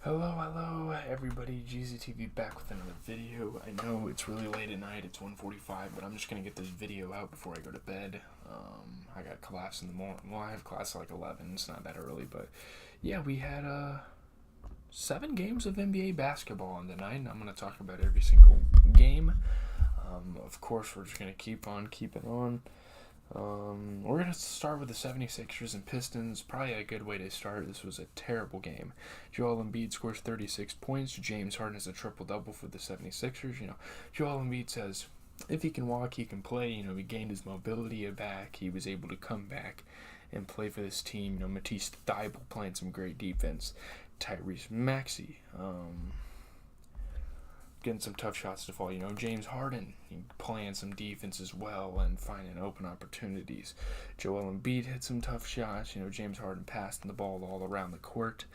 Hello, everybody. GZTV back with another video. I know it's really late at night. It's 1:45, but I'm just gonna get this video out before I go to bed. I got class in the morning. Well, I have class at like 11. It's not that early, but yeah, we had 7 games of NBA basketball on tonight, and I'm gonna talk about every single game. Of course, we're just gonna keep on keeping on. We're going to start with the 76ers and Pistons. Probably a good way to start. This was a terrible game. Joel Embiid scores 36 points. James Harden has a triple-double for the 76ers. Joel Embiid says if he can walk, he can play. He gained his mobility back. He was able to come back and play for this team. Matisse Thybulle playing some great defense. Tyrese Maxey, getting some tough shots to fall. James Harden playing some defense as well and finding open opportunities. Joel Embiid hit some tough shots. James Harden passing the ball all around the court.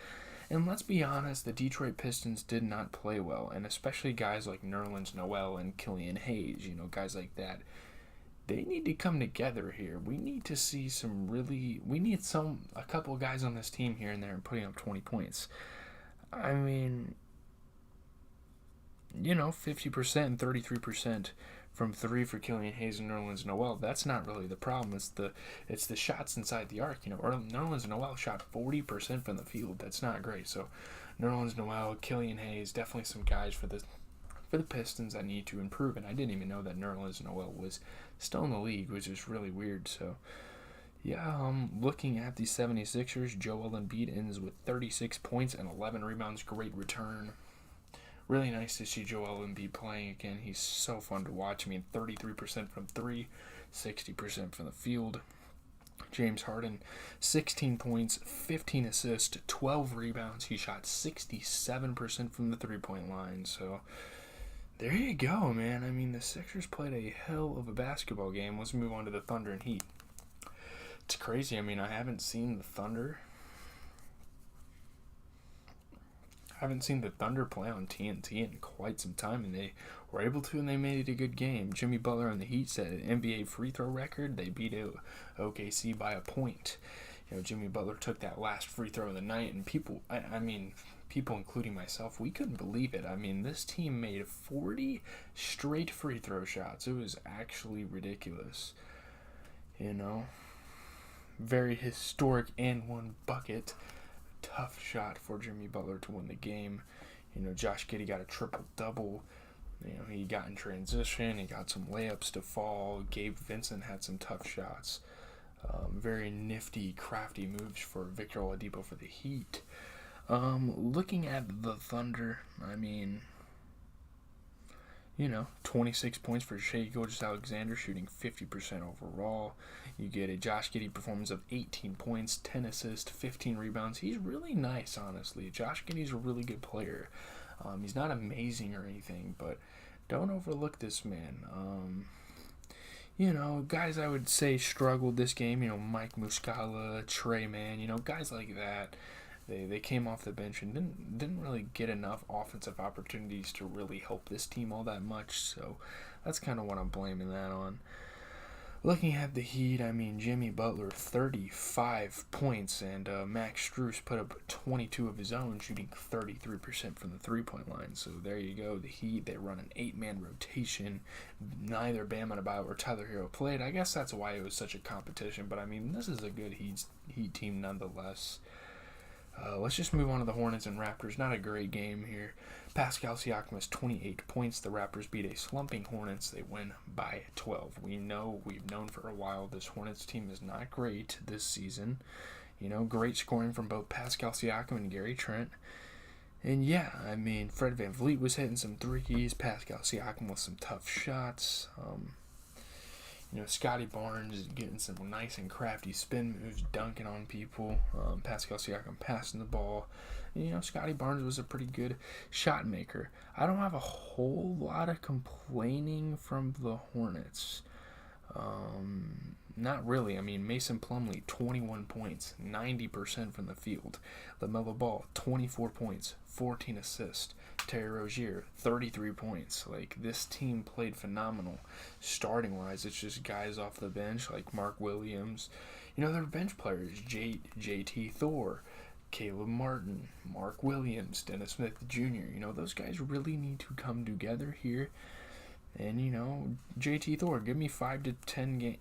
And let's be honest, the Detroit Pistons did not play well, and especially guys like Nerlens Noel and Killian Hayes, guys like that. They need to come together here. We need to see a couple of guys on this team here and there and putting up 20 points. 50% and 33% from 3 for Killian Hayes and Nerlens Noel. That's not really the problem. It's the shots inside the arc. Nerlens Noel shot 40% from the field. That's not great. So Nerlens Noel, Killian Hayes, definitely some guys for the Pistons that need to improve. And I didn't even know that Nerlens Noel was still in the league, which is really weird. So yeah, looking at the 76ers, Joel Embiid ends with 36 points and 11 rebounds. Great return. Really nice to see Joel Embiid playing again. He's so fun to watch. 33% from 3, 60% from the field. James Harden, 16 points, 15 assists, 12 rebounds. He shot 67% from the three-point line. So there you go, man. The Sixers played a hell of a basketball game. Let's move on to the Thunder and Heat. It's crazy. I haven't seen the Thunder play on TNT in quite some time, and they were able to, and they made it a good game. Jimmy Butler and the Heat set an NBA free throw record. They beat OKC by a point. Jimmy Butler took that last free throw of the night, and people, including myself, we couldn't believe it. This team made 40 straight free throw shots. It was actually ridiculous. Very historic and one bucket. Tough shot for Jimmy Butler to win the game. Josh Giddey got a triple-double. He got in transition. He got some layups to fall. Gabe Vincent had some tough shots. Very nifty, crafty moves for Victor Oladipo for the Heat. Looking at the Thunder, 26 points for Shai Gilgeous-Alexander, shooting 50% overall. You get a Josh Giddey performance of 18 points, 10 assists, 15 rebounds. He's really nice, honestly. Josh Giddey's a really good player. He's not amazing or anything, but don't overlook this man. Guys I would say struggled this game. Mike Muscala, Trey Mann, guys like that. They came off the bench and didn't really get enough offensive opportunities to really help this team all that much. So that's kind of what I'm blaming that on. Looking at the Heat, Jimmy Butler, 35 points, and Max Strus put up 22 of his own, shooting 33% from the three-point line. So there you go. The Heat, they run an 8-man rotation. Neither Bam Adebayo or Tyler Hero played. I guess that's why it was such a competition. But, this is a good Heat team nonetheless. Let's just move on to the Hornets and Raptors. Not a great game here. Pascal Siakam has 28 points. The Raptors beat a slumping Hornets. They win by 12. We've known for a while this Hornets team is not great this season. Great scoring from both Pascal Siakam and Gary Trent. And yeah, Fred VanVleet was hitting some threes. Pascal Siakam with some tough shots. Scotty Barnes is getting some nice and crafty spin moves, dunking on people. Pascal Siakam passing the ball. Scotty Barnes was a pretty good shot maker. I don't have a whole lot of complaining from the Hornets. Not really. Mason Plumlee, 21 points, 90% from the field. LaMelo Ball, 24 points, 14 assists. Terry Rozier, 33 points. This team played phenomenal. Starting-wise, it's just guys off the bench like Mark Williams. Their bench players, JT Thor, Caleb Martin, Mark Williams, Dennis Smith Jr. Those guys really need to come together here. And, JT Thor, give me 5 to 10 games.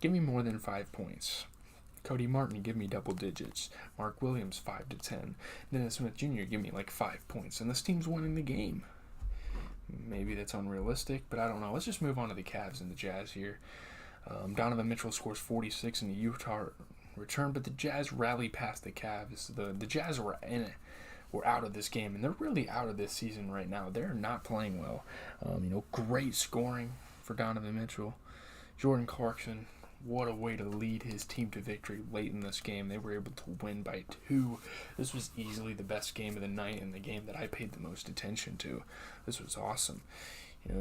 Give me more than 5 points. Cody Martin, give me double digits. Mark Williams, 5 to 10. Dennis Smith Jr., give me 5 points. And this team's winning the game. Maybe that's unrealistic, but I don't know. Let's just move on to the Cavs and the Jazz here. Donovan Mitchell scores 46 in the Utah return, but the Jazz rally past the Cavs. The Jazz were in it. We're out of this game, and they're really out of this season right now. They're not playing well. Great scoring for Donovan Mitchell. Jordan Clarkson, what a way to lead his team to victory late in this game. They were able to win by 2. This was easily the best game of the night and the game that I paid the most attention to. This was awesome.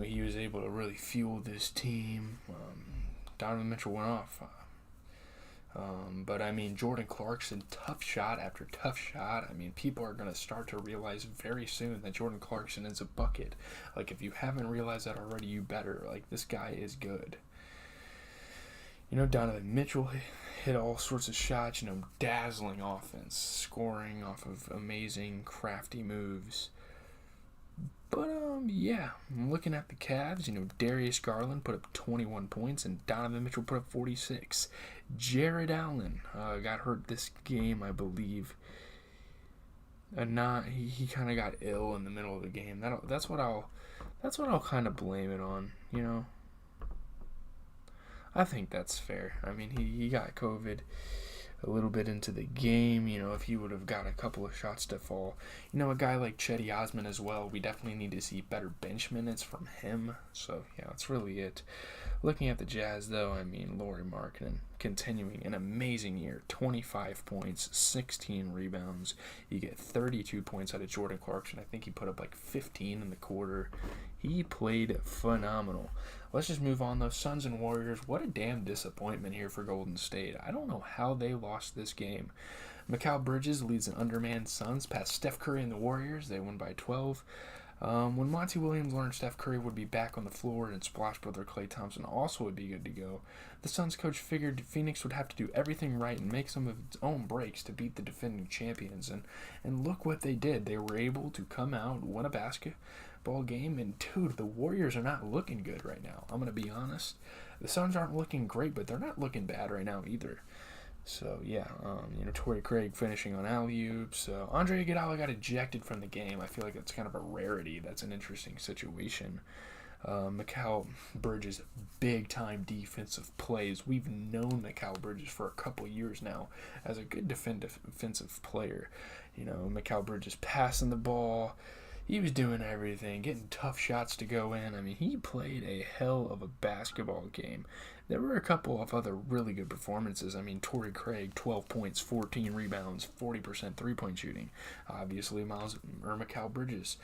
He was able to really fuel this team. Donovan Mitchell went off. But Jordan Clarkson, tough shot after tough shot. People are going to start to realize very soon that Jordan Clarkson is a bucket. If you haven't realized that already, you better. This guy is good. Donovan Mitchell hit all sorts of shots, dazzling offense, scoring off of amazing, crafty moves. But, I'm looking at the Cavs. Darius Garland put up 21 points, and Donovan Mitchell put up 46. Jared Allen got hurt this game, I believe. He kind of got ill in the middle of the game. That's what I'll kind of blame it on, I think that's fair. He got COVID a little bit into the game. If he would have got a couple of shots to fall. A guy like Cedi Osman as well, we definitely need to see better bench minutes from him. So, yeah, that's really it. Looking at the Jazz, though, Lauri Markkanen continuing an amazing year. 25 points, 16 rebounds. You get 32 points out of Jordan Clarkson. I think he put up 15 in the quarter. He played phenomenal. Let's just move on, though. Suns and Warriors, what a damn disappointment here for Golden State. I don't know how they lost this game. Mikal Bridges leads an undermanned Suns past Steph Curry and the Warriors. They win by 12. When Monty Williams learned Steph Curry would be back on the floor and Splash Brother Klay Thompson also would be good to go, the Suns coach figured Phoenix would have to do everything right and make some of its own breaks to beat the defending champions. And look what they did. They were able to come out, win a basketball game, and dude, the Warriors are not looking good right now. I'm going to be honest. The Suns aren't looking great, but they're not looking bad right now either. So, yeah, Torrey Craig finishing on alley-oops. Andre Iguodala got ejected from the game. I feel like that's kind of a rarity. That's an interesting situation. Mikal Bridges, big-time defensive plays. We've known Mikal Bridges for a couple years now as a good defensive player. Mikal Bridges passing the ball. He was doing everything, getting tough shots to go in. He played a hell of a basketball game. There were a couple of other really good performances. Torrey Craig, 12 points, 14 rebounds, 40% three-point shooting. Obviously, Mikal Bridges.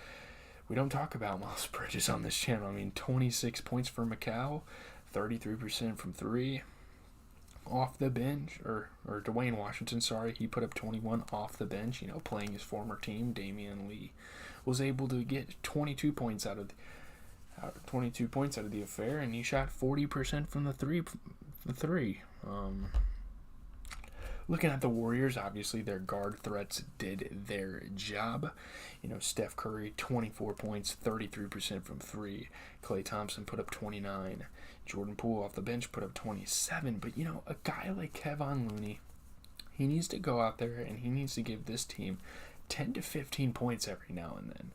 We don't talk about Miles Bridges on this channel. 26 points for Mikal, 33% from three. Off the bench, or Dwayne Washington, sorry, he put up 21 off the bench, playing his former team. Damian Lee was able to get 22 points out of the affair, and he shot 40% from the three. Looking at the Warriors, obviously their guard threats did their job. Steph Curry, 24 points, 33% from three. Klay Thompson put up 29. Jordan Poole off the bench put up 27. But, a guy like Kevon Looney, he needs to go out there and he needs to give this team 10 to 15 points every now and then.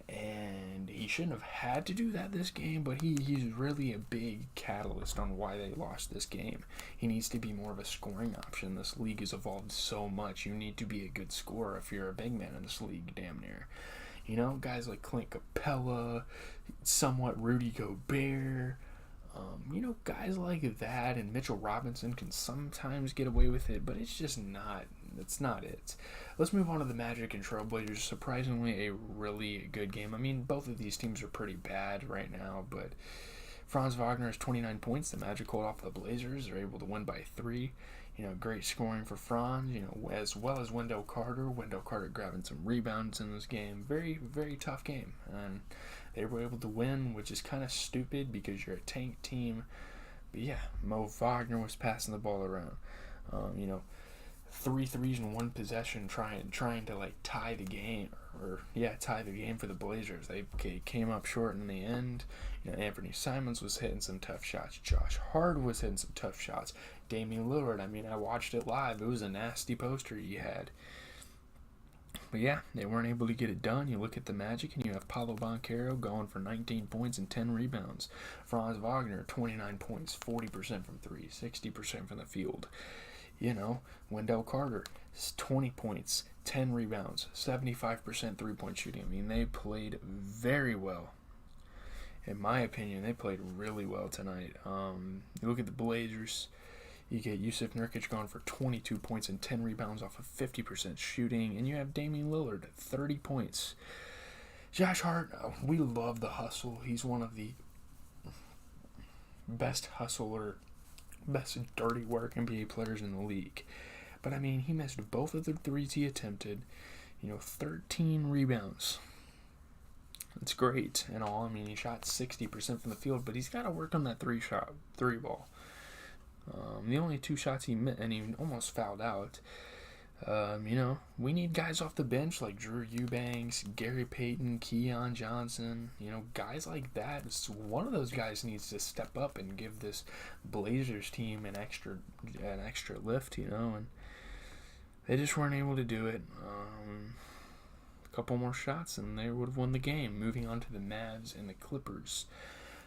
And he shouldn't have had to do that this game, but he's really a big catalyst on why they lost this game. He needs to be more of a scoring option. This league has evolved so much. You need to be a good scorer if you're a big man in this league, damn near. Guys like Clint Capella, somewhat Rudy Gobert, guys like that, and Mitchell Robinson can sometimes get away with it, but it's just not. It's not it. Let's move on to the Magic and Trailblazers. Surprisingly, a really good game. Both of these teams are pretty bad right now, but Franz Wagner has 29 points. The Magic hold off the Blazers. They're able to win by 3. Great scoring for Franz, as well as Wendell Carter. Wendell Carter grabbing some rebounds in this game. Very, very tough game. And they were able to win, which is kind of stupid because you're a tank team. But yeah, Mo Wagner was passing the ball around. three threes in one possession, trying to like tie the game, tie the game for the Blazers. They came up short in the end. Anthony Simons was hitting some tough shots. Josh Hart was hitting some tough shots. Damian Lillard, I watched it live. It was a nasty poster he had. But yeah, they weren't able to get it done. You look at the Magic, and you have Paolo Banchero going for 19 points and 10 rebounds. Franz Wagner, 29 points, 40% from three, 60% from the field. Wendell Carter, 20 points, 10 rebounds, 75% three-point shooting. They played very well. In my opinion, they played really well tonight. You look at the Blazers, you get Yusuf Nurkic going for 22 points and 10 rebounds off of 50% shooting, and you have Damian Lillard, 30 points. Josh Hart, we love the hustle. He's one of the best hustler, best dirty work NBA players in the league. But he missed both of the threes he attempted. 13 rebounds. It's great and all. He shot 60% from the field, but he's got to work on that three ball. The only two shots he missed, and he almost fouled out. We need guys off the bench like Drew Eubanks, Gary Payton, Keon Johnson. Guys like that. One of those guys needs to step up and give this Blazers team an extra lift. And they just weren't able to do it. A couple more shots and they would have won the game. Moving on to the Mavs and the Clippers.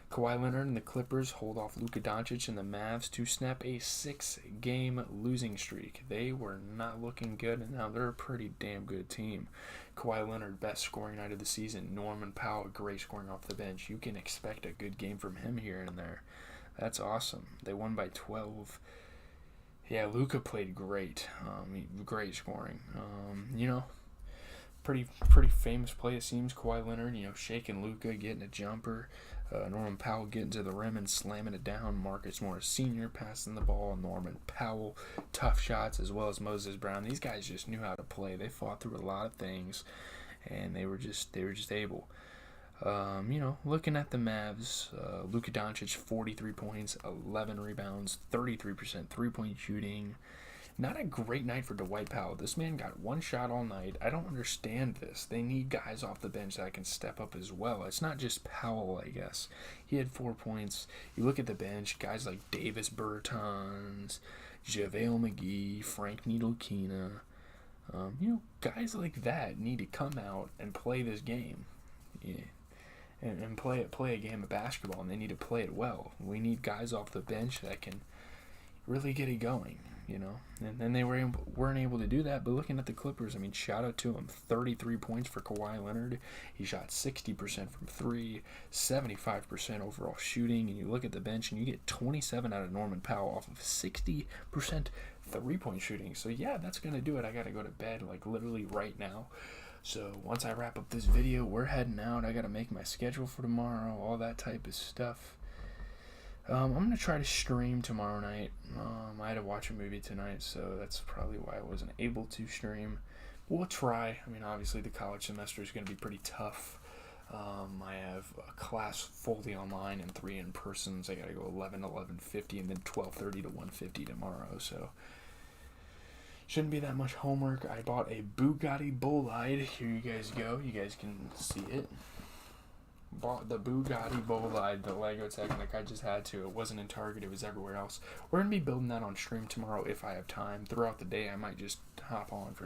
Kawhi Leonard and the Clippers hold off Luka Doncic and the Mavs to snap a 6-game losing streak. They were not looking good, and now they're a pretty damn good team. Kawhi Leonard, best scoring night of the season. Norman Powell, great scoring off the bench. You can expect a good game from him here and there. That's awesome. They won by 12. Yeah, Luka played great. Great scoring. Pretty famous play, it seems. Kawhi Leonard, shaking Luka, getting a jumper. Norman Powell getting to the rim and slamming it down. Marcus Morris Sr. passing the ball. Norman Powell, tough shots, as well as Moses Brown. These guys just knew how to play. They fought through a lot of things, and they were just able. Looking at the Mavs, Luka Doncic, 43 points, 11 rebounds, 33% three-point shooting. Not a great night for Dwight Powell. This man got one shot all night. I don't understand this. They need guys off the bench that can step up as well. It's not just Powell, I guess. He had 4 points. You look at the bench, guys like Davis Bertans, JaVale McGee, Frank Ntilikina. Guys like that need to come out and play this game. Yeah. And play a game of basketball, and they need to play it well. We need guys off the bench that can really get it going. And they weren't able to do that. But looking at the Clippers, shout out to him. 33 points for Kawhi Leonard. He shot 60% from three, 75% overall shooting. And you look at the bench, and you get 27 out of Norman Powell off of 60% three-point shooting. So, yeah, that's going to do it. I got to go to bed, literally right now. So, once I wrap up this video, we're heading out. I got to make my schedule for tomorrow, all that type of stuff. I'm going to try to stream tomorrow night. I had to watch a movie tonight, so that's probably why I wasn't able to stream. We'll try. Obviously the college semester is going to be pretty tough. I have a class fully online and 3 in-persons. I got to go 11 to 11:50 and then 12:30 to 1:50 tomorrow, so shouldn't be that much homework. I bought a Bugatti Bolide. Here you guys go. You guys can see it. Bought the Bugatti Bolide, the Lego Technic. I just had to. It wasn't in Target. It was everywhere else. We're going to be building that on stream tomorrow if I have time. Throughout the day, I might just hop on for